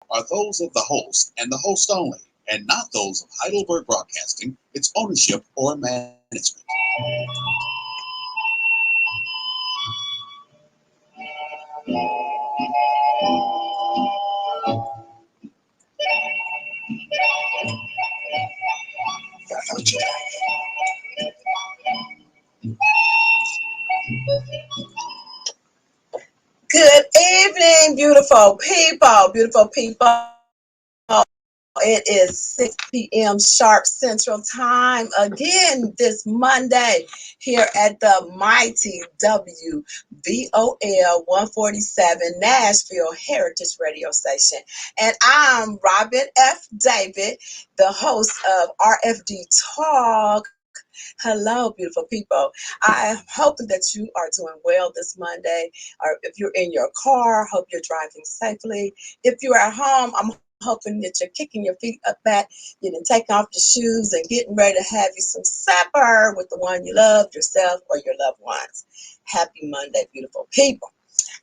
are those of the host and the host only, and not those of Heidelberg Broadcasting, its ownership, or management. Good evening, beautiful people. Beautiful people. It is 6 p.m. sharp Central Time again this Monday here at the mighty WVOL 147 Nashville Heritage Radio Station. And I'm Robin F. David, the host of RFD Talk. Hello, beautiful people. I am hoping that you are doing well this Monday. Or if you're in your car, hope you're driving safely. If you're at home, I'm hoping that you're kicking your feet up back, you know, taking off your shoes and getting ready to have you some supper with the one you love, yourself, or your loved ones. Happy Monday, beautiful people.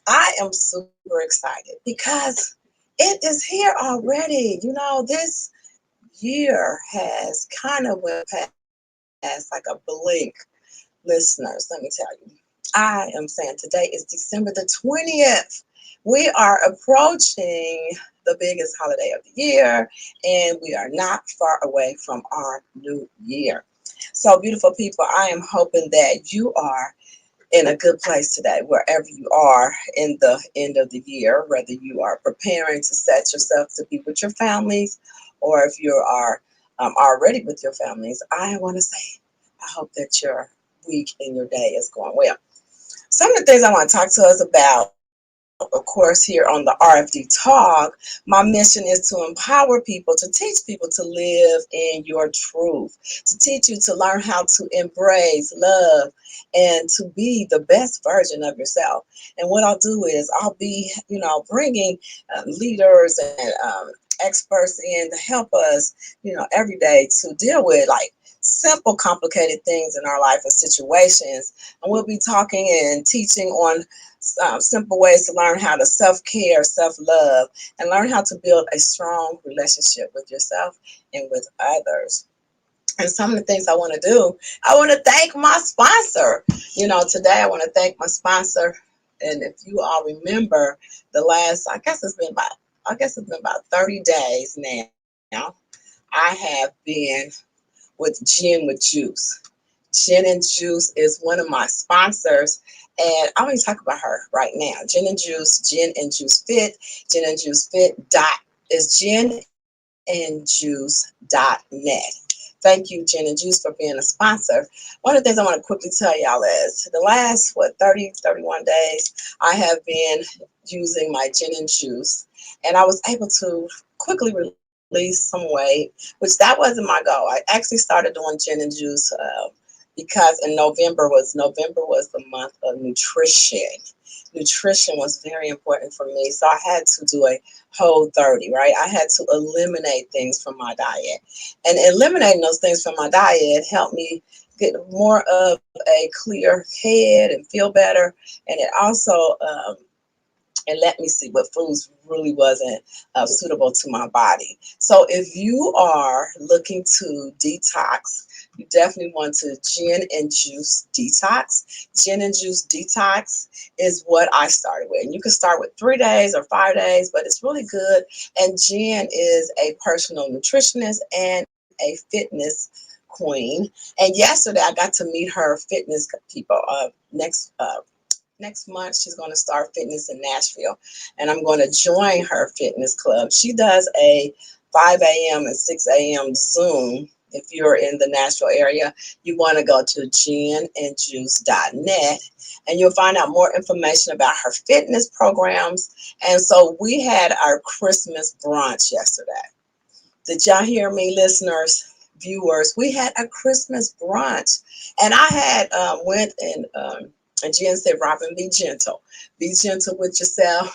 I am super excited because it is here already. You know, this year has kind of went past like a blink. Listeners, let me tell you, I am saying today is December the 20th. We are approaching the biggest holiday of the year, and we are not far away from our new year. So, beautiful people, I am hoping that you are in a good place today, wherever you are in the end of the year, whether you are preparing to set yourself to be with your families, or if you are already with your families. I want to say, I hope that your week and your day is going well. Some of the things I want to talk to us about, of course, here on the RFD Talk, my mission is to empower people, to teach people to live in your truth, to teach you to learn how to embrace, love, and to be the best version of yourself. And what I'll do is I'll be, you know, bringing leaders and experts in to help us, you know, every day to deal with like simple, complicated things in our life and situations. And we'll be talking and teaching on simple ways to learn how to self-care, self-love, and learn how to build a strong relationship with yourself and with others. And some of the things I want to do, I want to thank my sponsor. You know, today I want to thank my sponsor. And if you all remember the last, I guess it's been about 30 days now, I have been with Gin with Juice. Gin and Juice is one of my sponsors, and I'm going to talk about her right now. Gin and Juice Fit, Gin and Juice Fit dot is ginandjuice.net. Thank you, Gin and Juice, for being a sponsor. One of the things I want to quickly tell y'all is the last, 31 days, I have been using my Gin and Juice, and I was able to quickly release some weight, which that wasn't my goal. I actually started doing Gin and Juice because in November was the month of nutrition. Nutrition was very important for me, so I had to do a whole 30, right? I had to eliminate things from my diet, and eliminating those things from my diet helped me get more of a clear head and feel better, and it also and let me see what foods really wasn't suitable to my body. So if you are looking to detox, you definitely want to Gin and Juice Detox. Gin and Juice Detox is what I started with. And you can start with 3 days or 5 days, but it's really good. And Gin is a personal nutritionist and a fitness queen. And yesterday I got to meet her fitness people. Next month she's going to start fitness in Nashville, and I'm going to join her fitness club. She does a 5 a.m. and 6 a.m. Zoom. If you're in the Nashville area, you want to go to ginandjuice.net, and you'll find out more information about her fitness programs. And so we had our Christmas brunch yesterday. Did y'all hear me, listeners, viewers? We had a Christmas brunch, and I had went and Jen said, Robin, be gentle. Be gentle with yourself.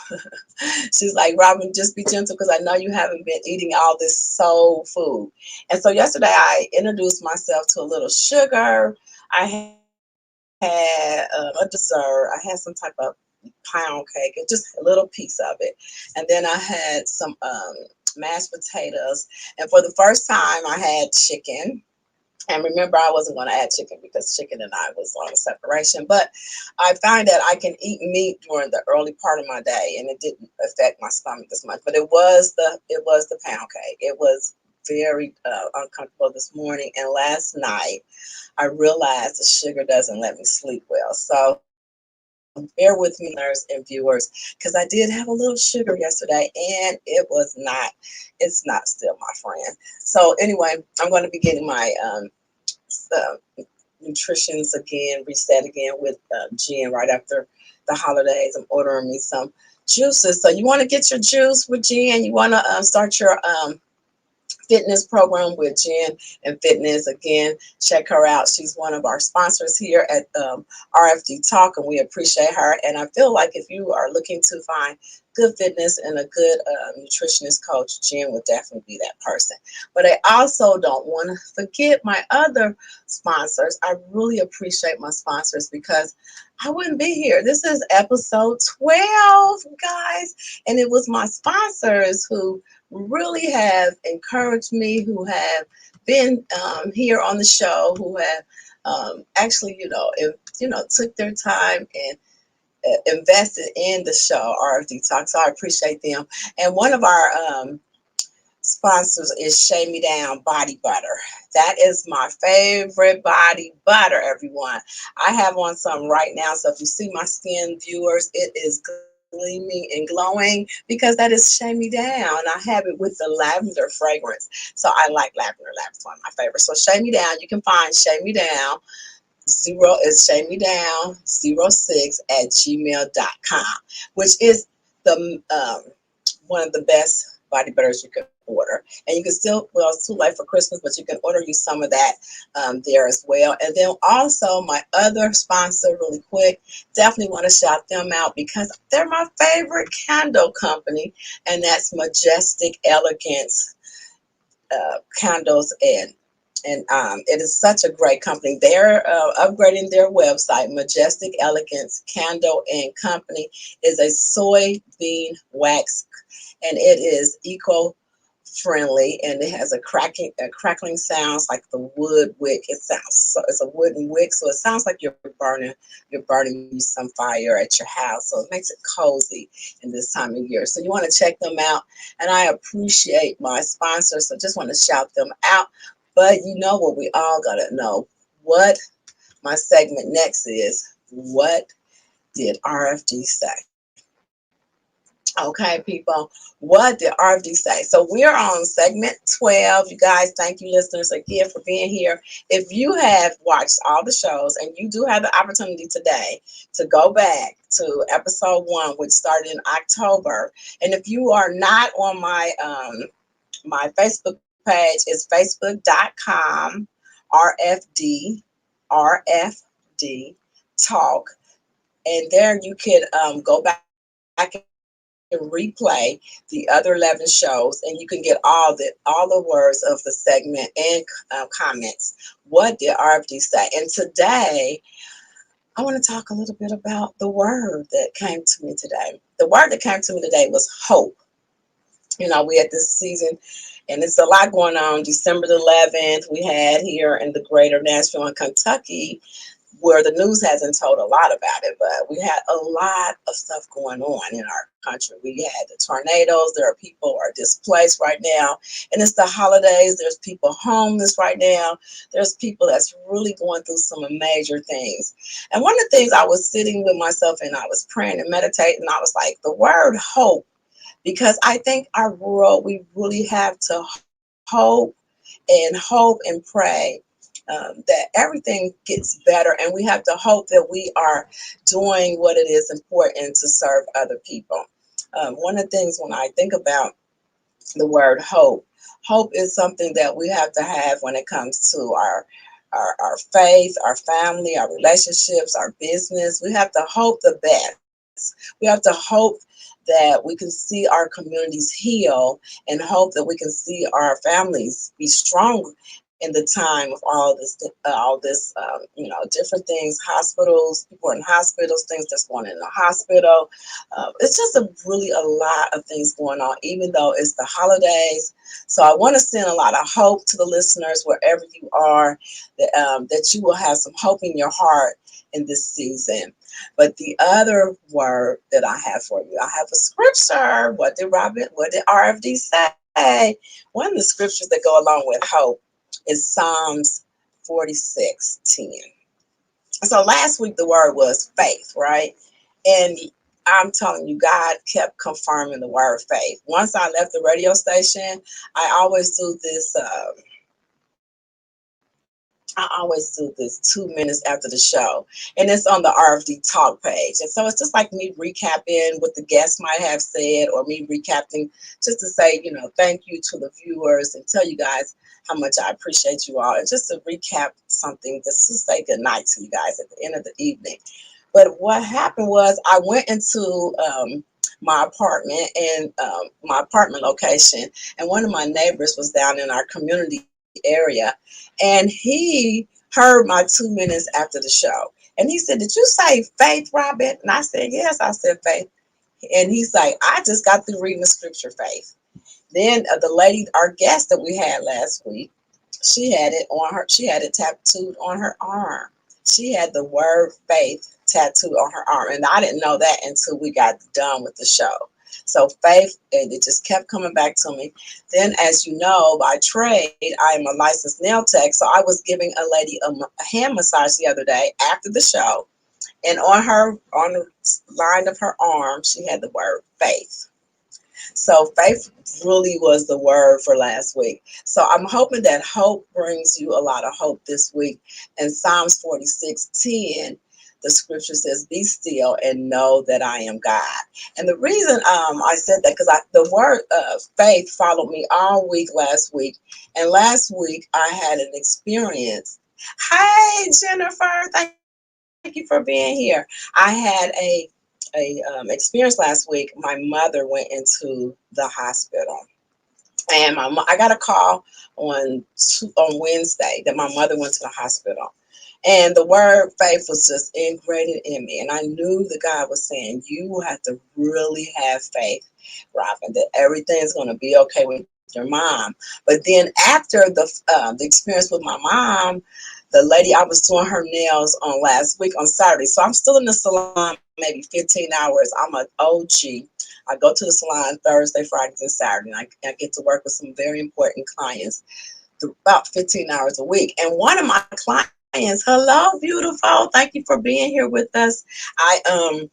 She's like, Robin, just be gentle because I know you haven't been eating all this soul food. And so yesterday I introduced myself to a little sugar. I had a dessert. I had some type of pound cake, and just a little piece of it. And then I had some mashed potatoes. And for the first time, I had chicken. And remember, I wasn't going to add chicken because chicken and I was on a separation. But I found that I can eat meat during the early part of my day, and it didn't affect my stomach as much. But it was the pound cake. It was very uncomfortable this morning. And last night, I realized the sugar doesn't let me sleep well. So bear with me, listeners and viewers, because I did have a little sugar yesterday, and it's not still my friend. So anyway, I'm going to be getting my nutritions again, reset again with Jen right after the holidays. I'm ordering me some juices. So you want to get your juice with Jen. You want to start your fitness program with Jen and Fitness. Again, check her out. She's one of our sponsors here at RFD Talk, and we appreciate her. And I feel like if you are looking to find good fitness and a good nutritionist coach, Jen would definitely be that person. But I also don't want to forget my other sponsors. I really appreciate my sponsors because I wouldn't be here. This is episode 12, guys, and it was my sponsors who really have encouraged me, who have been here on the show, who have actually, took their time and invested in the show, RFD Talk. So I appreciate them. And one of our sponsors is Shave Me Down Body Butter. That is my favorite body butter, everyone. I have on some right now. So if you see my skin, viewers, it is gleaming and glowing because that is Shave Me Down. I have it with the lavender fragrance. So I like lavender. Lavender's one of my favorites. So Shave Me Down, you can find Shave Me Down. Zero is Shave Me Down 06@gmail.com, which is the one of the best body butters you can order. And you can still, well, it's too late for Christmas, but you can order you some of that there as well. And then also my other sponsor, really quick, definitely want to shout them out because they're my favorite candle company, and that's Majestic Elegance Candles and it is such a great company. They're upgrading their website. Majestic Elegance Candle and Company is a soybean wax, and it is eco-friendly, and it has a crackling sounds like the wood wick. It's a wooden wick, so it sounds like you're burning some fire at your house. So it makes it cozy in this time of year. So you want to check them out, and I appreciate my sponsors. So just want to shout them out. But you know what we all got to know? What my segment next is, what did RFD say? Okay, people, what did RFD say? So we're on segment 12. You guys, thank you, listeners, again for being here. If you have watched all the shows and you do have the opportunity today to go back to episode 1, which started in October, and if you are not on my Facebook page, is facebook.com RFD Talk, and there you can go back and replay the other 11 shows, and you can get all the words of the segment and comments. What did RFD say? And today I want to talk a little bit about the word that came to me today. The word that came to me today was hope. We had this season, and it's a lot going on. December the 11th, we had here in the greater Nashville and Kentucky, where the news hasn't told a lot about it, but we had a lot of stuff going on in our country. We had the tornadoes. There are people who are displaced right now, and it's the holidays. There's people homeless right now. There's people that's really going through some major things. And one of the things, I was sitting with myself and I was praying and meditating, and I was like, the word hope, because I think our world, we really have to hope and pray that everything gets better, and we have to hope that we are doing what it is important to serve other people. One of the things when I think about the word hope is something that we have to have when it comes to our faith, our family, our relationships, our business. We have to hope the best. We have to hope that we can see our communities heal, and hope that we can see our families be strong in the time of all this, different things, hospitals, people in hospitals, things that's going on in the hospital. It's just really a lot of things going on, even though it's the holidays. So I want to send a lot of hope to the listeners wherever you are, that you will have some hope in your heart in this season. But the other word that I have for you, I have a scripture. What did RFD say? One of the scriptures that go along with hope is Psalms 46:10. So last week the word was faith, right? And I'm telling you, God kept confirming the word faith. Once I left the radio station, I always do this. I always do this 2 minutes after the show, and it's on the RFD Talk page. And so it's just like me recapping what the guests might have said, or me recapping just to say, thank you to the viewers and tell you guys how much I appreciate you all. And just to recap something, just to say good night to you guys at the end of the evening. But what happened was I went into my apartment and my apartment location, and one of my neighbors was down in our community area, and he heard my 2 minutes after the show, and he said, "Did you say faith, Robin?" And I said, "Yes, I said faith." And he's like, "I just got through reading the scripture, faith." Then the lady, our guest that we had last week, she had it tattooed on her arm. She had the word faith tattooed on her arm, and I didn't know that until we got done with the show. So faith, and it just kept coming back to me. Then, as you know, by trade, I am a licensed nail tech. So I was giving a lady a hand massage the other day after the show, and on the line of her arm, she had the word faith. So faith really was the word for last week. So I'm hoping that hope brings you a lot of hope this week. And Psalms 46:10, the scripture says, "Be still and know that I am God." And the reason I said that, because the word faith followed me all week last week. And last week I had an experience. Hey, Jennifer, thank you for being here. I had a experience last week. My mother went into the hospital, and I got a call on Wednesday that my mother went to the hospital. And the word faith was just ingrained in me. And I knew that God was saying, you have to really have faith, Robin, that everything's going to be okay with your mom. But then after the experience with my mom, the lady, I was doing her nails on last week on Saturday. So I'm still in the salon maybe 15 hours. I'm an OG. I go to the salon Thursday, Fridays, and Saturday. And I get to work with some very important clients about 15 hours a week. And one of my clients, hello, beautiful. Thank you for being here with us. I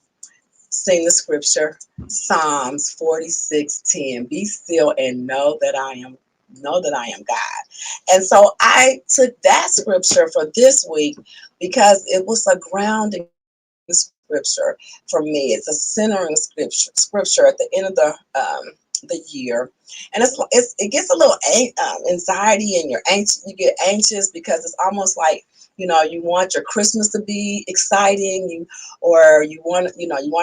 sing the scripture, Psalms 46:10. Be still and know that I am God. And so I took that scripture for this week because it was a grounding scripture for me. It's a centering scripture at the end of the year, and it gets a little anxiety, and you get anxious because it's almost like you want your Christmas to be exciting, or you wanted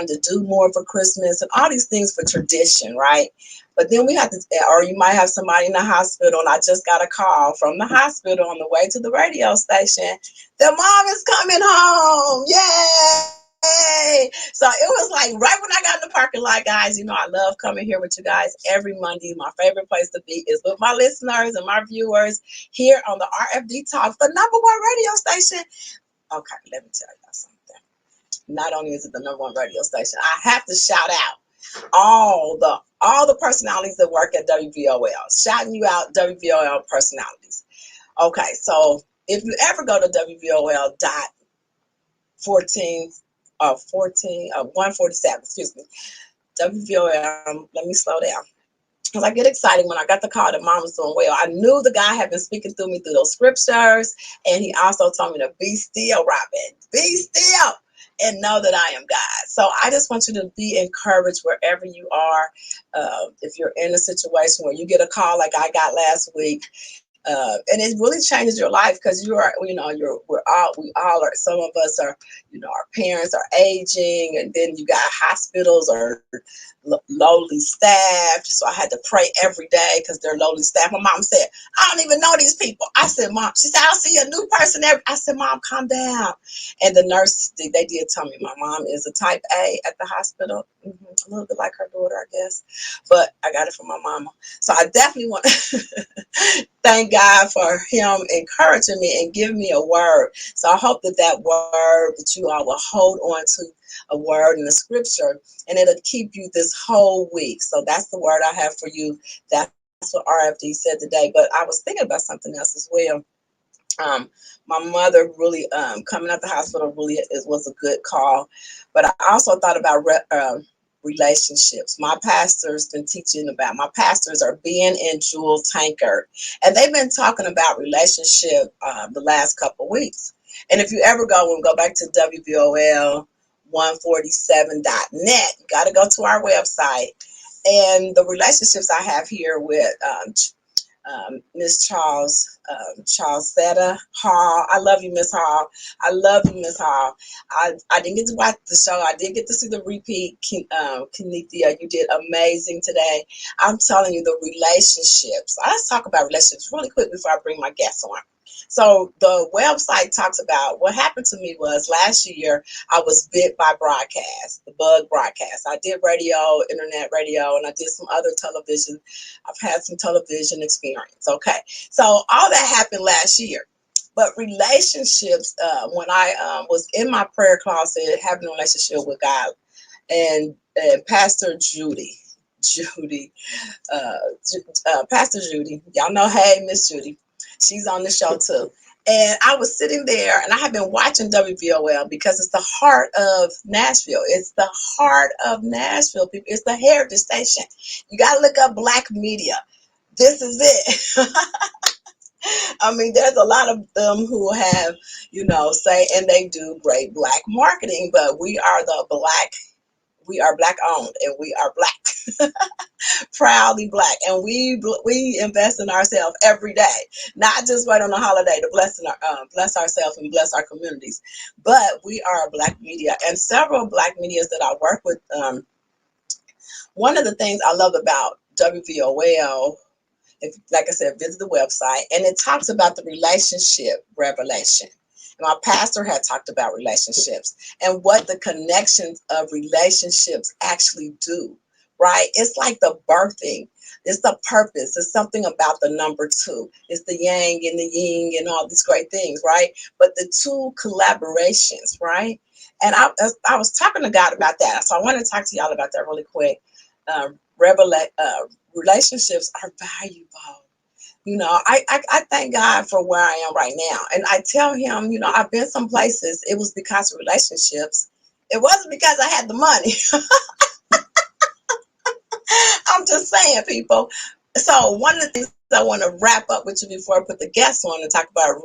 to do more for Christmas and all these things for tradition, right? But then we have to, or you might have somebody in the hospital, and I just got a call from the hospital on the way to the radio station. The mom is coming home. Yay! So it was like right when I got in the parking lot, guys, I love coming here with you guys every Monday. My favorite place to be is with my listeners and my viewers here on the RFD Talk, the #1 radio station. Okay, let me tell y'all something. Not only is it the #1 radio station, I have to shout out all the personalities that work at WVOL. Shouting you out, WVOL personalities. Okay, so if you ever go to WVOL 147, excuse me, WVOL, let me slow down. Because I get excited when I got the call that mom was doing well. I knew the guy had been speaking through me through those scriptures, and he also told me to be still, Robin. Be still and know that I am God. So I just want you to be encouraged wherever you are. If you're in a situation where you get a call like I got last week, And it really changes your life because we all are, some of us are, our parents are aging, and then you got hospitals or lowly staffed. So I had to pray every day because they're lowly staffed. My mom said, I don't even know these people. I said, Mom, she said, I'll see a new person every. I said, Mom, calm down. And the nurse, they did tell me my mom is a type A at the hospital. A little bit like her daughter, I guess. But I got it from my mama. So I definitely want to thank God for him encouraging me and giving me a word. So I hope that word, that you all will hold on to a word in the scripture, and it'll keep you this whole week. So that's the word I have for you. That's what RFD said today. But I was thinking about something else as well. My mother really, coming out the hospital really was a good call. But I also thought about relationships. My pastor's been teaching about, my pastors are Ben and Jewel Tankard, and they've been talking about relationship the last couple of weeks. And if you ever go back to WVOL147.net, you got to go to our website. And the relationships I have here with Miss Charlesetta Hall. I love you, Miss Hall. I love you, Miss Hall. I didn't get to watch the show. I did get to see the repeat. Kenithia, you did amazing today. I'm telling you, the relationships. Let's talk about relationships really quick before I bring my guests on. So the website talks about what happened to me was last year I was bit by broadcast, the bug broadcast. I did radio, internet radio, and I did some other television. I've had some television experience. Okay. So all that happened last year. But relationships, when I was in my prayer closet having a relationship with God, and Pastor Pastor Judy, y'all know, hey, Miss Judy, she's on the show too. And I was sitting there, and I have been watching WVOL because it's the heart of Nashville. It's the heart of Nashville, people. It's the heritage station. You got to look up Black media. This is it. I mean, there's a lot of them who have, say, and they do great Black marketing, but we are Black owned, and we are Black. Proudly Black, and we invest in ourselves every day, not just wait on a holiday to bless ourselves and bless our communities, but we are Black media, and several Black medias that I work with. One of the things I love about WVOL, like I said, visit the website, and it talks about the relationship revelation. And my pastor had talked about relationships and what the connections of relationships actually do. Right? It's like the birthing. It's the purpose. It's something about the number two. It's the yang and the yin and all these great things, right? But the two collaborations, right? And I was talking to God about that. So I want to talk to y'all about that really quick. Relationships are valuable. I thank God for where I am right now. And I tell him, I've been some places. It was because of relationships. It wasn't because I had the money. I'm just saying, people. So one of the things I want to wrap up with you before I put the guests on and talk about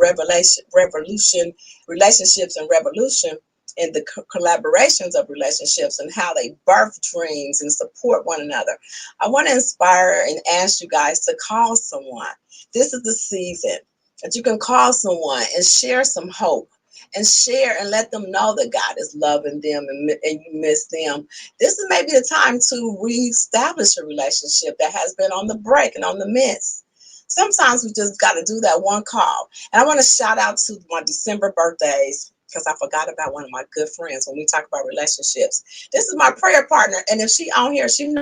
relationships and revolution, and the collaborations of relationships and how they birth dreams and support one another. I want to inspire and ask you guys to call someone. This is the season that you can call someone and share some hope, and share and let them know that God is loving them, and you miss them. This is maybe the time to reestablish a relationship that has been on the break and on the miss. Sometimes we just got to do that one call. And I want to shout out to my December birthdays, because I forgot about one of my good friends when we talk about relationships. This is my prayer partner, and if she on here, she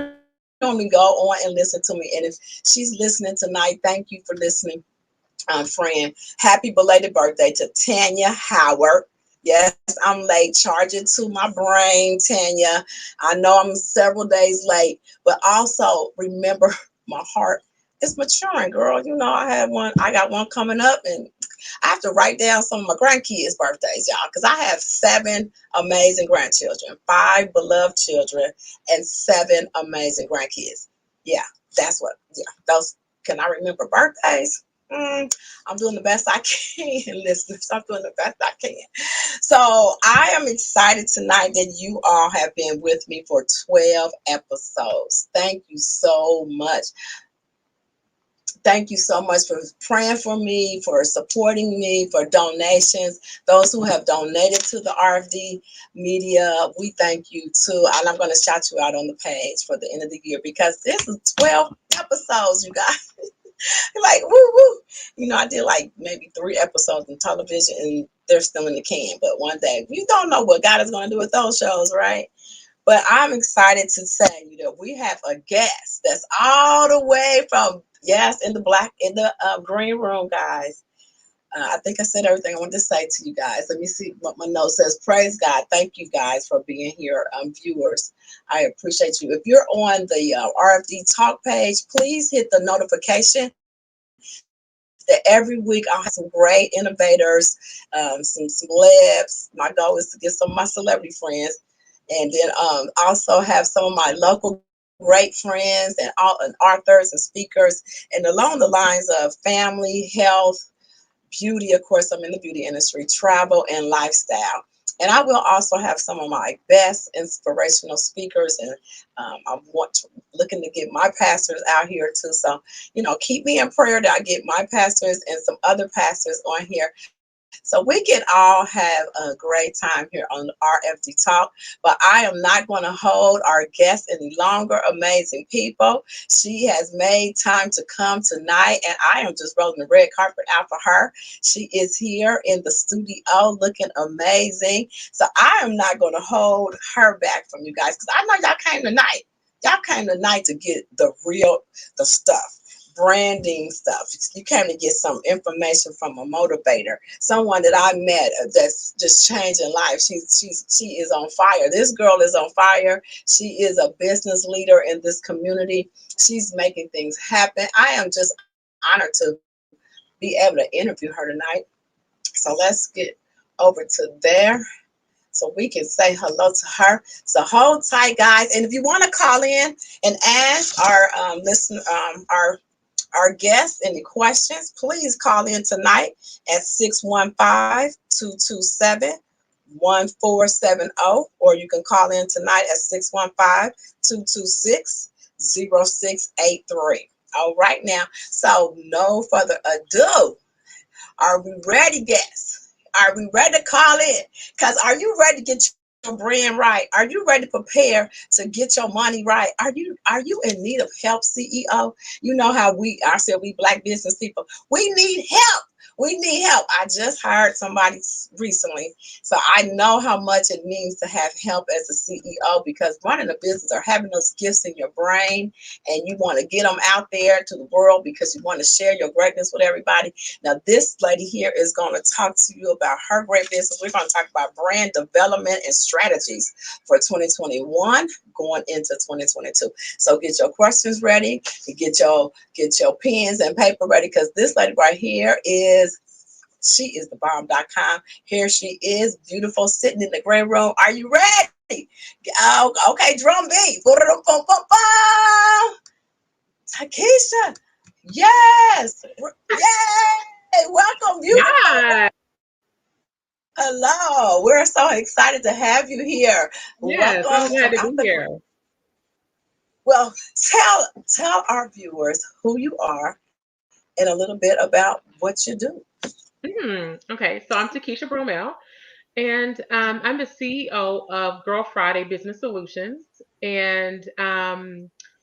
normally go on and listen to me. And if she's listening tonight, thank you for listening. Friend, happy belated birthday to Tanya Howard. Yes, I'm late. Charge it to my brain, Tanya. I know I'm several days late, but also remember, my heart is maturing, girl. I got one coming up, and I have to write down some of my grandkids' birthdays, y'all, because I have 7 amazing grandchildren, 5 beloved children, and 7 amazing grandkids. Yeah, those, can I remember birthdays? I'm doing the best I can, listeners. I'm doing the best I can. So I am excited tonight that you all have been with me for 12 episodes. Thank you so much. Thank you so much for praying for me, for supporting me, for donations. Those who have donated to the RFD media, we thank you too. And I'm going to shout you out on the page for the end of the year because this is 12 episodes, you guys. Like, woo woo. I did like maybe 3 episodes in television and they're still in the can. But one day, you don't know what God is going to do with those shows, right? But I'm excited to tell you that we have a guest that's all the way from, yes, in the green room, guys. I think I said everything I wanted to say to you guys. Let me see what my note says. Praise God. Thank you guys for being here, viewers. I appreciate you. If you're on the RFD Talk page, please hit the notification that every week I'll have some great innovators, some celebs. My goal is to get some of my celebrity friends and then also have some of my local great friends and authors and speakers, and along the lines of family, health, beauty. Of course, I'm in the beauty industry, travel, and lifestyle. And I will also have some of my best inspirational speakers, and looking to get my pastors out here too. So, keep me in prayer that I get my pastors and some other pastors on here so we can all have a great time here on RFD Talk. But I am not going to hold our guest any longer. Amazing people. She has made time to come tonight, and I am just rolling the red carpet out for her. She is here in the studio looking amazing. So I am not going to hold her back from you guys because I know y'all came tonight. Y'all came tonight to get the stuff, branding stuff. You came to get some information from a motivator, someone that I met that's just changing life. She is on fire. This girl is on fire. She is a business leader in this community. She's making things happen. I am just honored to be able to interview her tonight. So let's get over to there so we can say hello to her. So hold tight, guys. And if you want to call in and ask our listener, our guests any questions, please call in tonight at 615-227-1470, or you can call in tonight at 615-226-0683. All right now. So no further ado. Are we ready, guests? Are we ready to call in? Because are you ready to get your brand right? Are you ready to prepare to get your money right? Are you in need of help, CEO? You know how I said we black business people, we need help. We need help. I just hired somebody recently, so I know how much it means to have help as a CEO because running a business or having those gifts in your brain and you want to get them out there to the world because you want to share your greatness with everybody. Now, this lady here is going to talk to you about her great business. We're going to talk about brand development and strategies for 2021 going into 2022. So get your questions ready, get your pens and paper ready because this lady right here she is the bomb.com. Here she is, beautiful, sitting in the gray room. Are you ready? Oh, okay, drum beat. Takisha. Yes. Yay. Welcome, beautiful. Yeah. Hello. We're so excited to have you here. Yes, I'm Welcome glad from to out be the. here. Well, tell our viewers who you are and a little bit about what you do. Okay, so I'm Takisha Bromell, and I'm the CEO of Girl Friday Business Solutions. And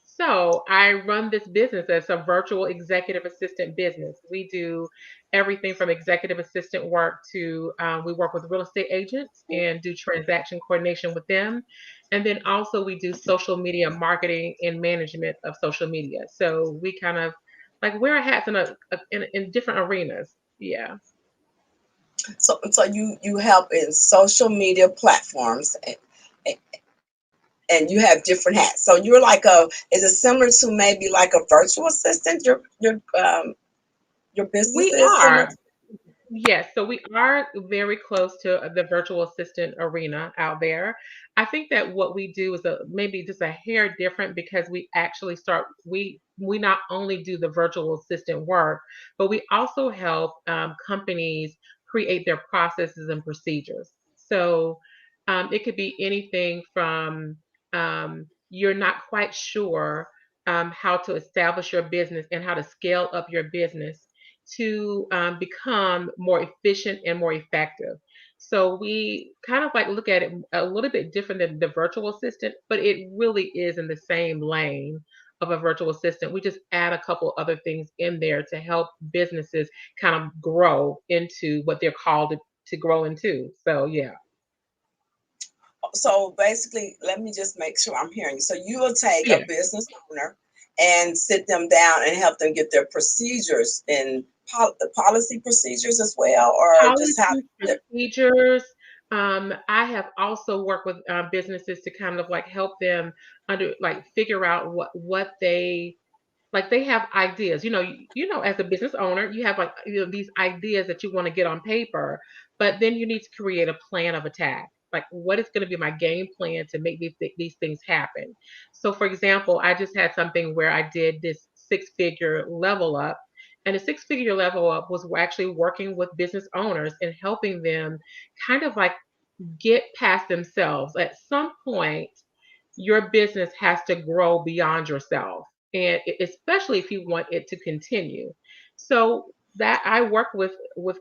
so I run this business as a virtual executive assistant business. We do everything from executive assistant work to we work with real estate agents and do transaction coordination with them. And then also we do social media marketing and management of social media. So we kind of like wear hats in different arenas. Yeah. So you help in social media platforms and you have different hats. So you're like is it similar to maybe like a virtual assistant? Your business We is similar to. are. Yes, so we are very close to the virtual assistant arena out there. I think that what we do is maybe just a hair different because we actually we not only do the virtual assistant work, but we also help companies create their processes and procedures. So it could be anything from you're not quite sure how to establish your business and how to scale up your business to become more efficient and more effective. So we kind of like look at it a little bit different than the virtual assistant, but it really is in the same lane of a virtual assistant. We just add a couple other things in there to help businesses kind of grow into what they're called to grow into. So yeah. So basically, let me just make sure I'm hearing you. So you will take a Yeah. business owner and sit them down and help them get their procedures and policy procedures as well, or just how Policies, procedures. I have also worked with businesses to kind of like help them like figure out what they like. They have ideas, as a business owner, you have like these ideas that you want to get on paper, but then you need to create a plan of attack. Like, what is going to be my game plan to make these things happen? So, for example, I just had something where I did this six-figure level up, and the six-figure level up was actually working with business owners and helping them kind of like get past themselves. At some point, your business has to grow beyond yourself, and especially if you want it to continue. So that I work with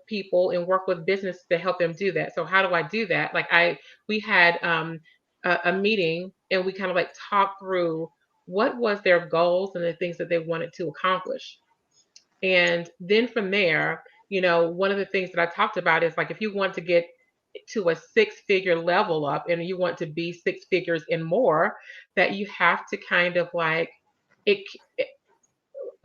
people and work with business to help them do that. So how do I do that? Like we had a meeting, and we kind of like talked through what was their goals and the things that they wanted to accomplish. And then from there, one of the things that I talked about is like if you want to get to a six-figure level up and you want to be six figures and more, that you have to kind of like it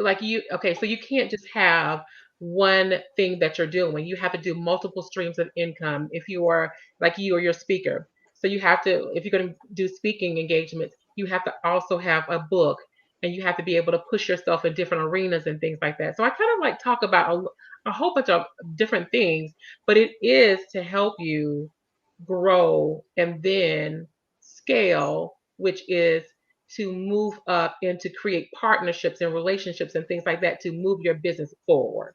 like you okay, so you can't just have one thing that you're doing. You have to do multiple streams of income if you are like you or your speaker. So you have to, if you're going to do speaking engagements, you have to also have a book, and you have to be able to push yourself in different arenas and things like that. So I kind of like talk about a whole bunch of different things, but it is to help you grow and then scale, which is to move up and to create partnerships and relationships and things like that to move your business forward.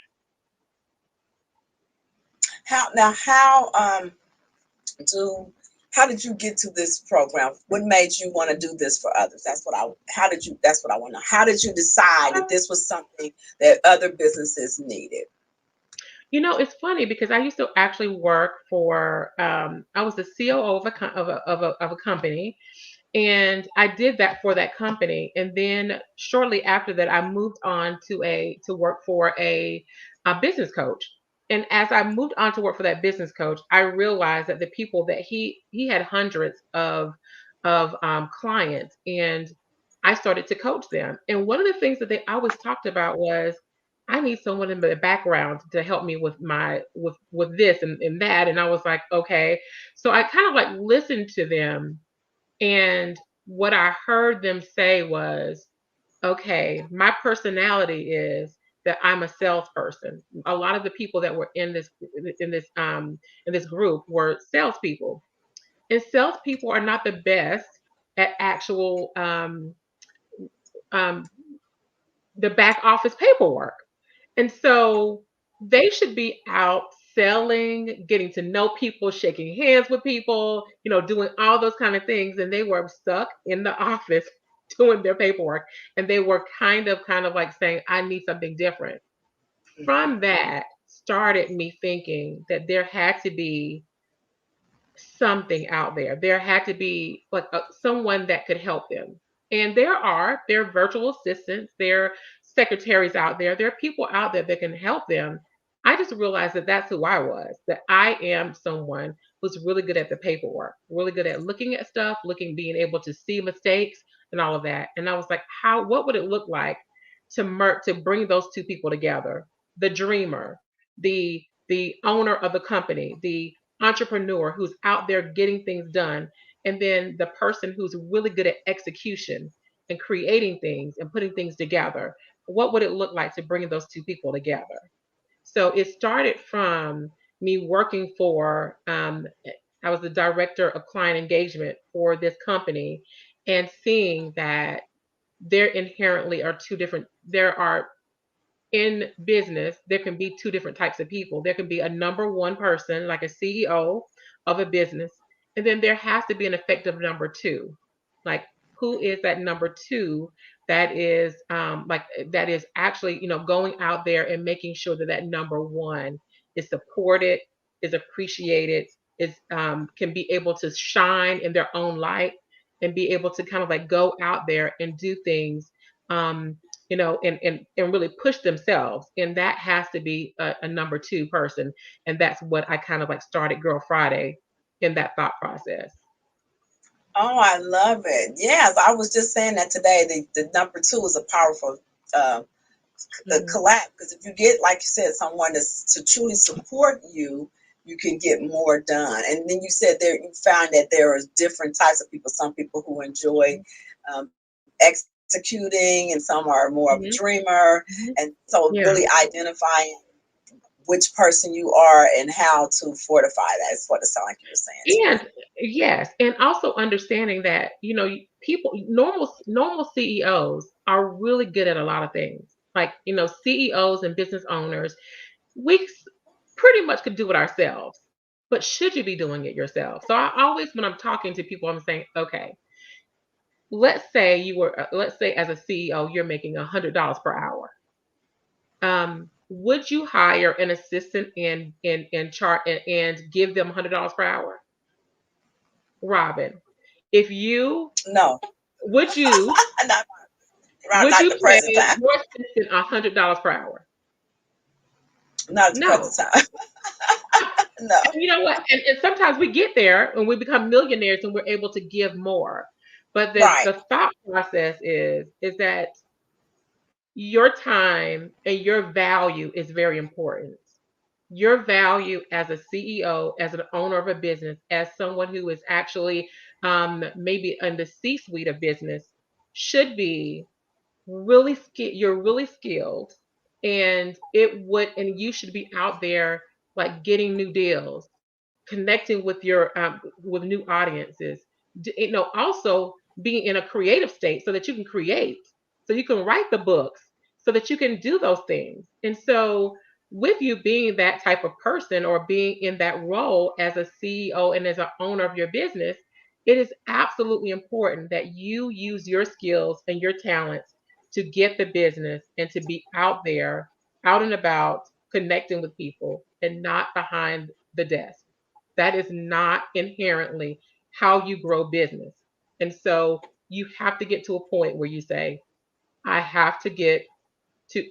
how do how did you get to this program? What made you want to do this for others? That's what I want to know. How did you decide that this was something that other businesses needed? It's funny because I used to actually work for, I was the COO of a company, and I did that for that company. And then shortly after that, I moved on to work for a business coach. And as I moved on to work for that business coach, I realized that the people that he had hundreds of clients, and I started to coach them. And one of the things that they always talked about was, I need someone in the background to help me with my with this and that. And I was like, okay. So I kind of like listened to them, and what I heard them say was, okay, my personality is that I'm a salesperson. A lot of the people that were in this in this group were salespeople, and salespeople are not the best at actual um, the back office paperwork. And so they should be out selling, getting to know people, shaking hands with people, doing all those kind of things. And they were stuck in the office doing their paperwork. And they were kind of like saying, I need something different. From that started me thinking that there had to be something out there. There had to be like someone that could help them. And there are virtual assistants, there are secretaries out there, there are people out there that can help them. I just realized that that's who I was, that I am someone who's really good at the paperwork, really good at looking at stuff, being able to see mistakes and all of that. And I was like, what would it look like to bring those two people together? The dreamer, the owner of the company, the entrepreneur who's out there getting things done, and then the person who's really good at execution and creating things and putting things together. What would it look like to bring those two people together? So it started from me working for, I was the director of client engagement for this company, and seeing that there inherently are two different, there are in business, there can be two different types of people. There can be a number one person, like a CEO of a business, and then there has to be an effective number two. Like, who is that number two that is actually, going out there and making sure that that number one is supported, is appreciated, is can be able to shine in their own light and be able to kind of like go out there and do things, um, and really push themselves. And that has to be a number two person. And that's what I kind of like started Girl Friday in that thought process. Oh, I love it. Yes, I was just saying that today. The number two is a powerful uh, Mhm. collab, because if you get, like you said, someone that's to truly support you, you can get more done. And then you said there you found that there are different types of people. Some people who enjoy executing, and some are more of a Mhm. dreamer. And Mhm. so really Yeah. identifying which person you are and how to fortify that is what it sounds like you were saying to me. And yes, and also understanding that, people, normal CEOs are really good at a lot of things. Like, CEOs and business owners, pretty much could do it ourselves. But should you be doing it yourself? So I always, when I'm talking to people, I'm saying, okay, let's say as a CEO, you're making $100 per hour. Would you hire an assistant and chart and give them $100 per hour? Robin, if you No, would you not would not you the pay present time. your assistant $100 per hour? Not at the present No. time. No. And you know what? And sometimes we get there and we become millionaires and we're able to give more. But Right. the thought process is that your time and your value is very important. Your value as a CEO, as an owner of a business, as someone who is actually maybe in the C-suite of business, should be you're really skilled, and you should be out there like getting new deals, connecting with new audiences, also being in a creative state so that you can create, so you can write the books, so that you can do those things. And so with you being that type of person or being in that role as a CEO and as an owner of your business, it is absolutely important that you use your skills and your talents to get the business and to be out there, out and about, connecting with people and not behind the desk. That is not inherently how you grow business. And so you have to get to a point where you say, I have to get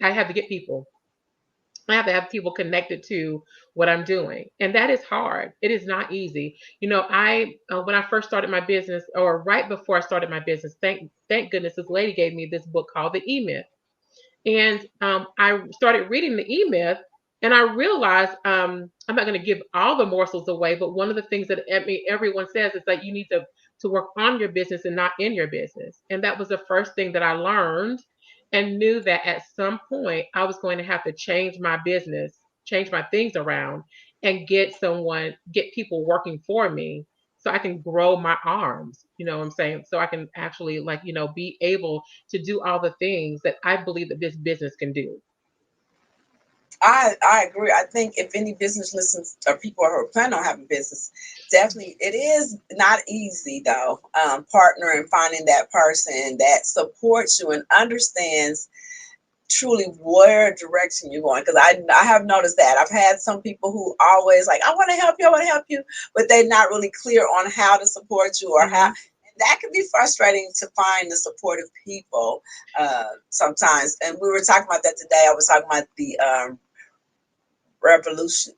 I have to get people. I have to have people connected to what I'm doing. And that is hard. It is not easy. I when I first started my business, or right before I started my business, thank goodness this lady gave me this book called The E-Myth. And I started reading the E-Myth, and I realized, I'm not going to give all the morsels away, but one of the things that everyone says is that you need to work on your business and not in your business. And that was the first thing that I learned, and knew that at some point I was going to have to change my business, change my things around, and get people working for me so I can grow my arms, you know what I'm saying? So I can actually, like, be able to do all the things that I believe that this business can do. I agree. I think if any business listens, or people who are planning on having business, definitely it is not easy though. Partnering, finding that person that supports you and understands truly where direction you're going. Because I have noticed that I've had some people who always like, I want to help you, I want to help you, but they're not really clear on how to support you, or how. Hmm. And that can be frustrating to find the supportive people sometimes. And we were talking about that today. I was talking about the revolution,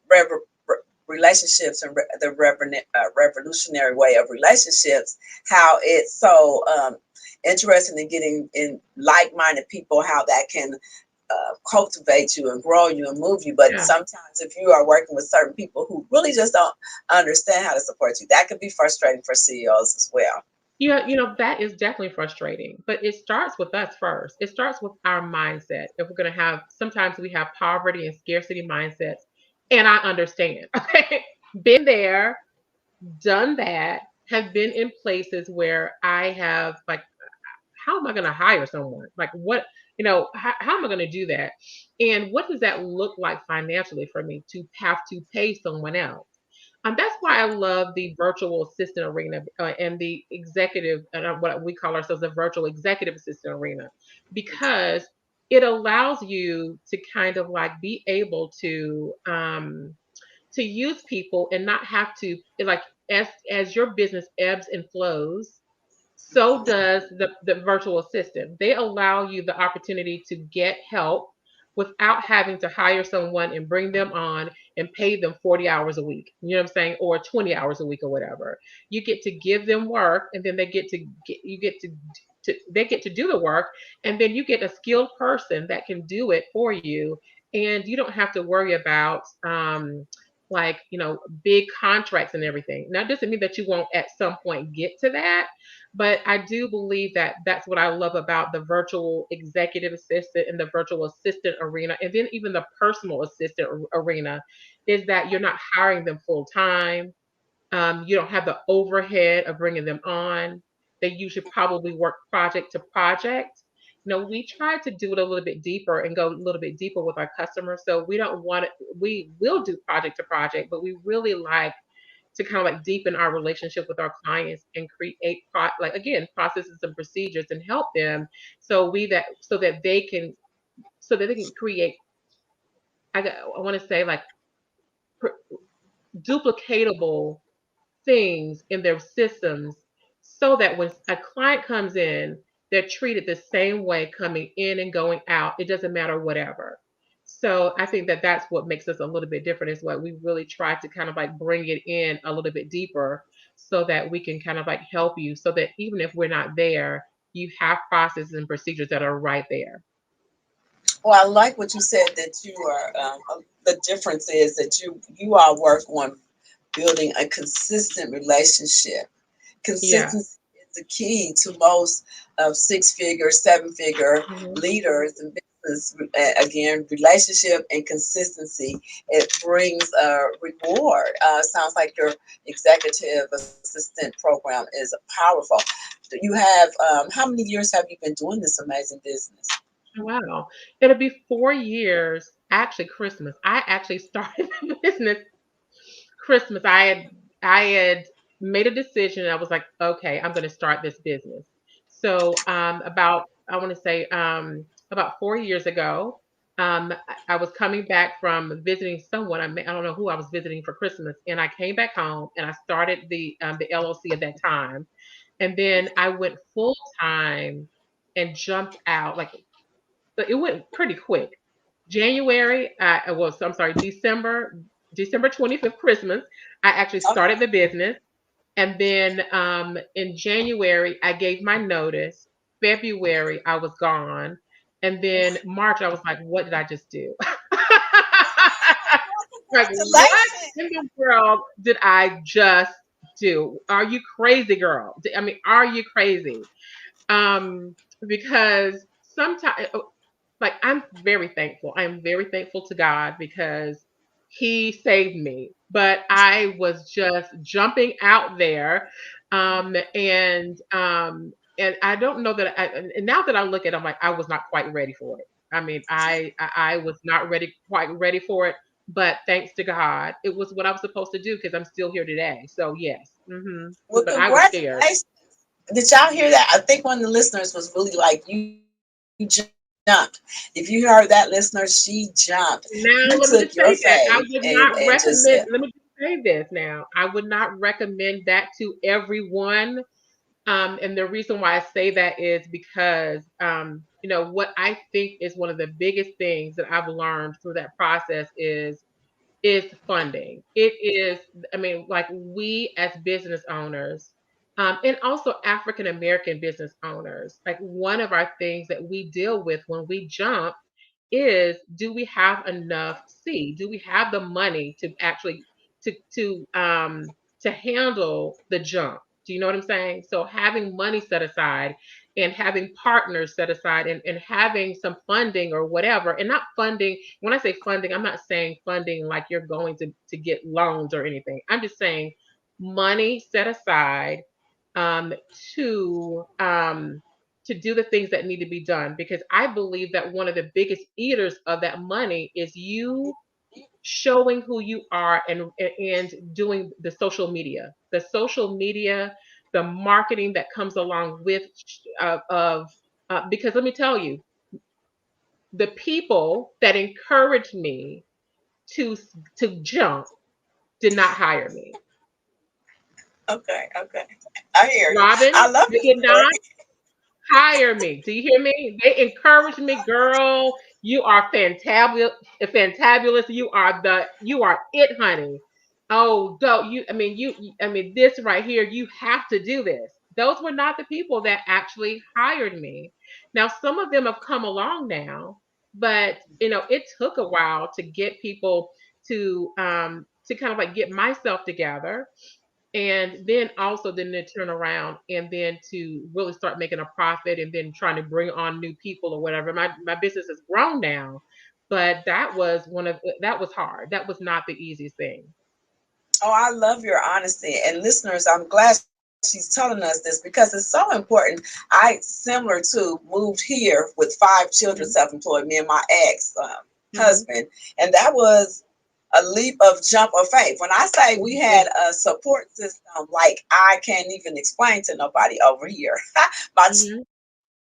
relationships, and the revolutionary way of relationships. How it's so interesting in getting in like-minded people. How that can cultivate you and grow you and move you. But Yeah. sometimes, if you are working with certain people who really just don't understand how to support you, that can be frustrating for CEOs as well. Yeah, that is definitely frustrating, but it starts with us first. It starts with our mindset. If we're going to have, sometimes we have poverty and scarcity mindsets, and I understand. Okay. Been there, done that, have been in places where I have, like, how am I going to hire someone? Like, what, how am I going to do that? And what does that look like financially for me to have to pay someone else? That's why I love the virtual assistant arena and the executive, what we call ourselves, the virtual executive assistant arena, because it allows you to kind of like be able to use people and not have to like as your business ebbs and flows, so does the virtual assistant. They allow you the opportunity to get help without having to hire someone and bring them on and pay them 40 hours a week. You know what I'm saying? Or 20 hours a week or whatever. You get to give them work and then you get to they get to do the work, and then you get a skilled person that can do it for you, and you don't have to worry about like, big contracts and everything. Now, it doesn't mean that you won't at some point get to that, but I do believe that that's what I love about the virtual executive assistant and the virtual assistant arena, and then even the personal assistant arena, is that you're not hiring them full time. You don't have the overhead of bringing them on. They usually probably work project to project. We try to do it a little bit deeper and go a little bit deeper with our customers. So we don't want it, we will do project to project, but we really like to kind of like deepen our relationship with our clients and create like again processes and procedures and help them so that they can create, I want to say like pr- duplicatable things in their systems, so that when a client comes in, they're treated the same way coming in and going out. It doesn't matter whatever. So I think that that's what makes us a little bit different, is what we really try to kind of like bring it in a little bit deeper, so that we can kind of like help you, so that even if we're not there, you have processes and procedures that are right there. Well, I like what you said that you are. The difference is that you all work on building a consistent relationship. Yeah. Consistency is the key to most of six-figure, seven-figure Hmm. leaders in business. Again, relationship and consistency, it brings a reward. Sounds like your executive assistant program is powerful. You have how many years have you been doing this amazing business? Wow. It'll be 4 years, actually Christmas. I actually started the business Christmas. I had made a decision. I was like, okay, I'm going to start this business. So about, I want to say about 4 years ago, I was coming back from visiting someone. I don't know who I was visiting for Christmas, and I came back home and I started the LLC at that time, and then I went full time and jumped out like, but it went pretty quick. January, I'm sorry, December 25th, Christmas, I actually started the business. And then in January, I gave my notice. February, I was gone. And then March, I was like, what did I just do? Like, what Congratulations! in the world did I just do? Are you crazy, girl? I mean, are you crazy? Um, because sometimes, like, I'm very thankful. I am very thankful to God because He saved me. But I was just jumping out there, and I don't know that. And now that I look at it, I'm like, I was not quite ready for it. I mean, I was not quite ready for it. But thanks to God, it was what I was supposed to do because I'm still here today. So yes, Well, but I was scared. congratulations. Did y'all hear that? I think one of the listeners was really like, you jumped. If you heard that, listener, she jumped. You took your Now, let me just faith say that I would and not just recommend, let me just say this now. I would not recommend that to everyone. And the reason why I say that is because, what I think is one of the biggest things that I've learned through that process is funding. It is, I mean, like we as business owners, and also African American business owners, like one of our things that we deal with when we jump is, do we have enough seed? Do we have the money to actually to to um to handle the jump? Do you know what I'm saying? So having money set aside and having partners set aside, and having some funding or whatever, and not funding. When I say funding, I'm not saying funding like you're going to get loans or anything. I'm just saying money set aside um, to um, to do the things that need to be done, because I believe that one of the biggest eaters of that money is you showing who you are, and doing the social media, the marketing that comes along with of because let me tell you, the people that encouraged me to to jump did not hire me. Okay, okay. I hear you. I Robin, love they your did story. not hire me. Do you hear me? They encouraged me, girl. You are fantabulous, fantabulous. You are it, honey. Oh, don't you? I mean, I mean, this right here. You have to do this. Those were not the people that actually hired me. Now, some of them have come along now, but it took a while to get people to kind of like get myself together, and then also then to turn around and then to really start making a profit, and then trying to bring on new people or whatever. My business has grown now, but that was hard. That was not the easiest thing. Oh, I love your honesty. And listeners, I'm glad she's telling us this because it's so important. I, similar to, moved here with 5 children Hmm. self-employed, me and my ex Hmm. husband. And that was a leap of jump of faith. When I say we had a support system, like I can't even explain to nobody over here. My Hmm.